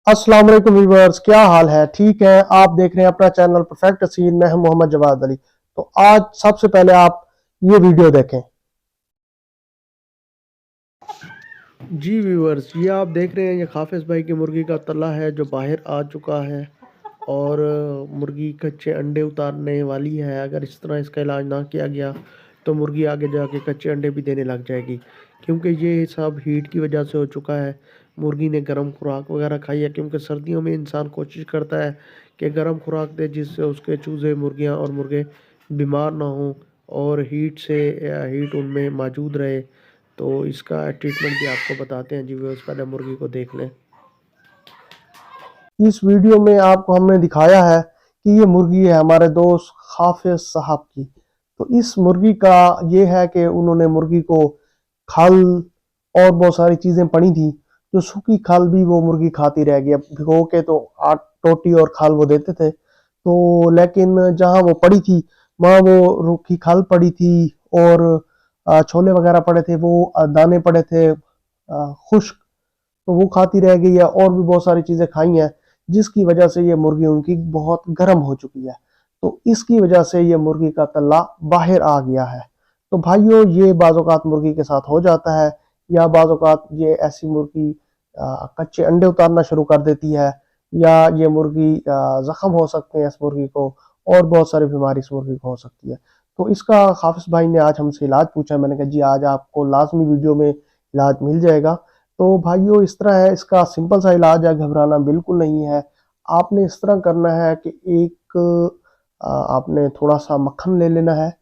अस्सलाम वालेकुम व्यूअर्स, क्या हाल है? ठीक है, आप देख रहे हैं अपना चैनल परफेक्ट सीन। मैं हूं मोहम्मद जवाद अली। तो आज सबसे पहले आप ये वीडियो देखें। जी व्यूअर्स, ये आप देख रहे हैं, ये हाफिज भाई की मुर्गी का तला है जो बाहर आ चुका है और मुर्गी कच्चे अंडे उतारने वाली है। अगर इस तरह इसका इलाज ना किया गया तो मुर्गी आगे जाके कच्चे अंडे भी देने लग जाएगी, क्योंकि ये सब हीट की वजह से हो चुका है। मुर्गी ने गर्म खुराक वगैरह खाई है, क्योंकि सर्दियों में इंसान कोशिश करता है कि गर्म खुराक दे जिससे उसके चूज़े मुर्गियाँ और मुर्गे बीमार ना हों और हीट से हीट उनमें मौजूद रहे। तो इसका ट्रीटमेंट भी आपको बताते हैं जी। वो पहले मुर्गी को देख लें। इस वीडियो में आपको हमने दिखाया है कि ये मुर्गी है हमारे दोस्त हाफिज साहब की। तो इस मुर्गी का ये है कि उन्होंने मुर्गी को खल और बहुत सारी चीजें पड़ी थी, जो सूखी खल भी वो मुर्गी खाती रह गई। अब भिगो के तो आट टोटी और खल वो देते थे, तो लेकिन जहाँ वो पड़ी थी वहाँ वो रूखी खल पड़ी थी और छोले वगैरह पड़े थे, वो दाने पड़े थे खुश्क, तो वो खाती रह गई है और भी बहुत सारी चीजें खाई हैं, जिसकी वजह से ये मुर्गी उनकी बहुत गर्म हो चुकी है। तो इसकी वजह से ये मुर्गी का तल्ला बाहर आ गया है। तो भाइयों, ये बाज़-औक़ात मुर्गी के साथ हो जाता है, या बाज़-औक़ात ये ऐसी मुर्गी कच्चे अंडे उतारना शुरू कर देती है, या ये मुर्गी जख्म हो सकते हैं इस मुर्गी को, और बहुत सारी बीमारी इस मुर्गी को हो सकती है। तो इसका हाफिज भाई ने आज हमसे इलाज पूछा। मैंने कहा जी आज आपको लाजमी वीडियो में इलाज मिल जाएगा। तो भाइयों, इस तरह है, इसका सिंपल सा इलाज है, घबराना बिल्कुल नहीं है। आपने इस तरह करना है कि आपने थोड़ा सा मक्खन ले लेना है।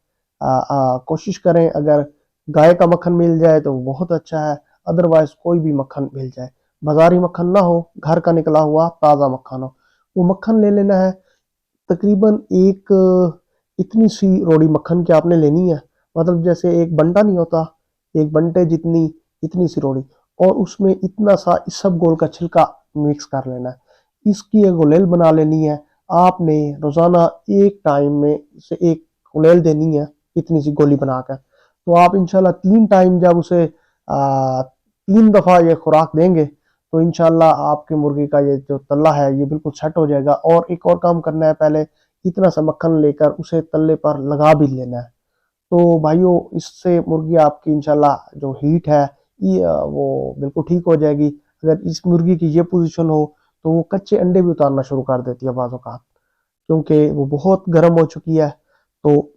कोशिश करें अगर गाय का मक्खन मिल जाए तो बहुत अच्छा है, अदरवाइज कोई भी मक्खन मिल जाए, बाजारी मक्खन ना हो, घर का निकला हुआ ताज़ा मक्खन हो, वो मक्खन ले लेना है। तकरीबन एक इतनी सी रोड़ी मक्खन की आपने लेनी है, मतलब जैसे एक बंटा नहीं होता, एक बंटे जितनी इतनी सी रोड़ी, और उसमें इतना सा इसबगोल का छिलका मिक्स कर लेना है। इसकी एक गुलेल बना लेनी है। आपने रोजाना एक टाइम में से एक गुलेल देनी है, इतनी सी गोली बनाकर। तो आप इंशाल्लाह 3 टाइम जब उसे 3 दफा ये खुराक देंगे तो इंशाल्लाह आपकी मुर्गी का ये जो तल्ला है ये बिल्कुल सेट हो जाएगा। और एक और काम करना है, पहले इतना सा मक्खन लेकर उसे तल्ले पर लगा भी लेना है। तो भाइयों, इससे मुर्गी आपकी इंशाल्लाह जो हीट है ये वो बिल्कुल ठीक हो जाएगी। अगर इस मुर्गी की ये पोजीशन हो तो वो कच्चे अंडे भी उतारना शुरू कर देती है बाज़ औक़ात, क्योंकि वो बहुत गर्म हो चुकी है। तो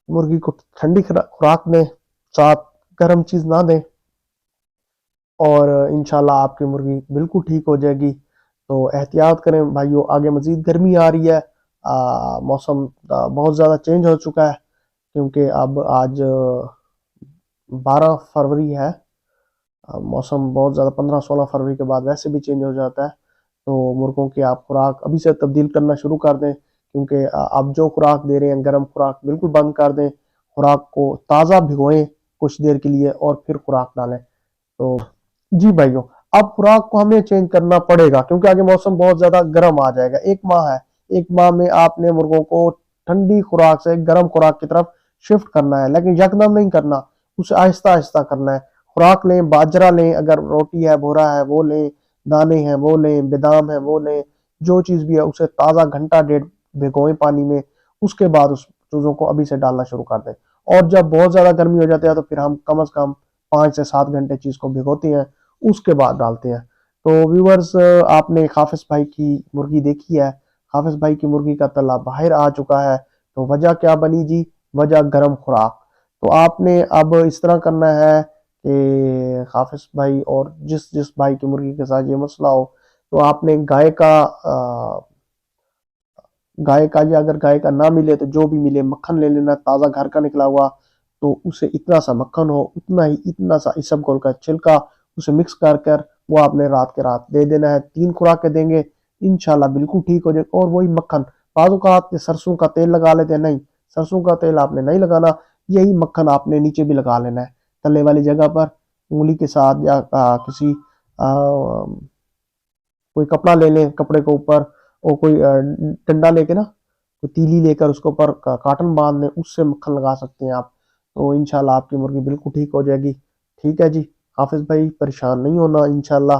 मुर्गी को ठंडी खुराक दें, साथ गर्म चीज़ ना दें, और इंशाल्लाह आपकी मुर्गी बिल्कुल ठीक हो जाएगी। तो एहतियात करें भाइयों, आगे मज़ीद गर्मी आ रही है, मौसम बहुत ज़्यादा चेंज हो चुका है, क्योंकि अब आज 12 फरवरी है। मौसम बहुत ज़्यादा 15-16 फरवरी के बाद वैसे भी चेंज हो जाता है। तो मुर्गों की आप खुराक अभी से तब्दील करना शुरू कर दें, क्योंकि आप जो खुराक दे रहे हैं गर्म खुराक बिल्कुल बंद कर दें। खुराक को ताज़ा भिगोएं कुछ देर के लिए और फिर खुराक डालें। तो जी भाइयों, अब खुराक को हमें चेंज करना पड़ेगा, क्योंकि आगे मौसम बहुत ज़्यादा गर्म आ जाएगा। एक माह है, एक माह में आपने मुर्गों को ठंडी खुराक से गर्म खुराक की तरफ शिफ्ट करना है, लेकिन यकदम नहीं करना, उसे आहिस्ता आहिस्ता करना है। खुराक लें, बाजरा लें, अगर रोटी है भोरा है वो लें, दाने हैं वो लें, बादाम है वो लें, जो चीज़ भी है उसे ताज़ा घंटा डेढ़ भिगोएं पानी में। उसके बाद उस चीज़ों को अभी से डालना शुरू कर दें। और जब बहुत ज़्यादा गर्मी हो जाती है तो फिर हम कम से कम 5 से 7 घंटे चीज़ को भिगोते हैं, उसके बाद डालते हैं। तो व्यूअर्स, आपने हाफिज भाई की मुर्गी देखी है। हाफिज भाई की मुर्गी का तला बाहर आ चुका है। तो वजह क्या बनी जी? वजह गर्म खुराक। तो आपने अब इस तरह करना है कि हाफिज भाई और जिस जिस भाई की मुर्गी के साथ ये मसला हो, तो आपने गाय का या अगर गाय का ना मिले तो जो भी मिले मक्खन ले लेना, ताज़ा घर का निकला हुआ। तो उसे इतना सा मक्खन हो, उतना ही इतना सा इसबगोल का छिलका उसे मिक्स कर कर वो आपने रात के रात दे देना है। 3 खुराकें देंगे, इंशाल्लाह बिल्कुल ठीक हो जाएगा। और वही मक्खन, बाज़ औक़ात सरसों का तेल लगा लेते हैं, नहीं, सरसों का तेल आपने नहीं लगाना, यही मक्खन आपने नीचे भी लगा लेना है, तले वाली जगह पर उंगली के साथ, या किसी कोई कपड़ा ले लें, कपड़े के ऊपर, और कोई डंडा लेके ना, कोई तीली लेकर उसके ऊपर काटन बांध लें, उससे मक्खन लगा सकते हैं आप। तो इंशाल्लाह आपकी मुर्गी बिल्कुल ठीक हो जाएगी। ठीक है जी हाफिज भाई, परेशान नहीं होना इंशाल्लाह।